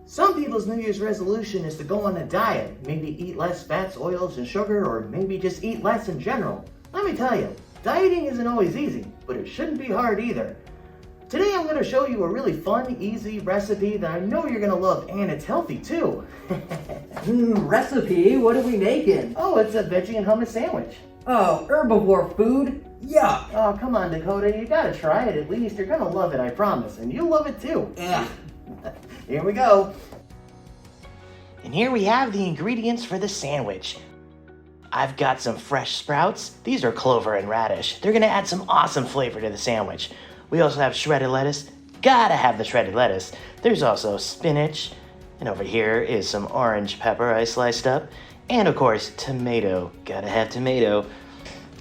Some people's New Year's resolution is to go on a diet, maybe eat less fats, oils, and sugar, or maybe just eat less in general. Let me tell you, dieting isn't always easy, but it shouldn't be hard either. Today I'm going to show you a really fun, easy recipe that I know you're going to love, and it's healthy too. Recipe? What are we making? Oh, it's a veggie and hummus sandwich. Oh, herbivore food? Yuck! Oh, come on, Dakota, you gotta try it at least. You're gonna love it, I promise, and you'll love it too. Ugh. Here we go. And here we have the ingredients for the sandwich. I've got some fresh sprouts. These are clover and radish. They're gonna add some awesome flavor to the sandwich. We also have shredded lettuce. Gotta have the shredded lettuce. There's also spinach. And over here is some orange pepper I sliced up. And of course, tomato. Gotta have tomato.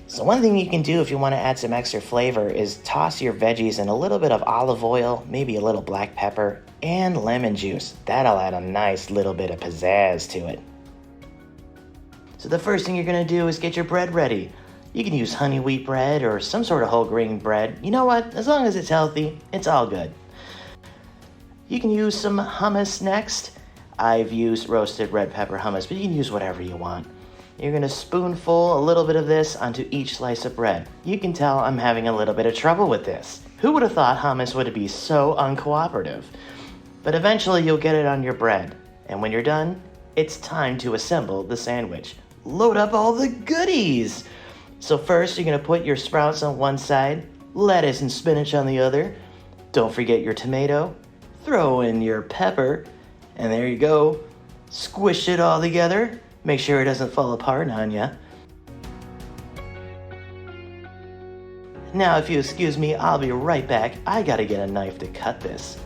So one thing you can do if you want to add some extra flavor is toss your veggies in a little bit of olive oil, maybe a little black pepper, and lemon juice. That'll add a nice little bit of pizzazz to it. So the first thing you're going to do is get your bread ready. You can use honey wheat bread or some sort of whole grain bread. You know what? As long as it's healthy, it's all good. You can use some hummus next. I've used roasted red pepper hummus, but you can use whatever you want. You're going to spoonful a little bit of this onto each slice of bread. You can tell I'm having a little bit of trouble with this. Who would have thought hummus would be so uncooperative? But eventually you'll get it on your bread. And when you're done, it's time to assemble the sandwich. Load up all the goodies! So first you're going to put your sprouts on one side, lettuce and spinach on the other. Don't forget your tomato. Throw in your pepper. And there you go. Squish it all together. Make sure it doesn't fall apart on ya. Now, if you excuse me, I'll be right back. I gotta get a knife to cut this.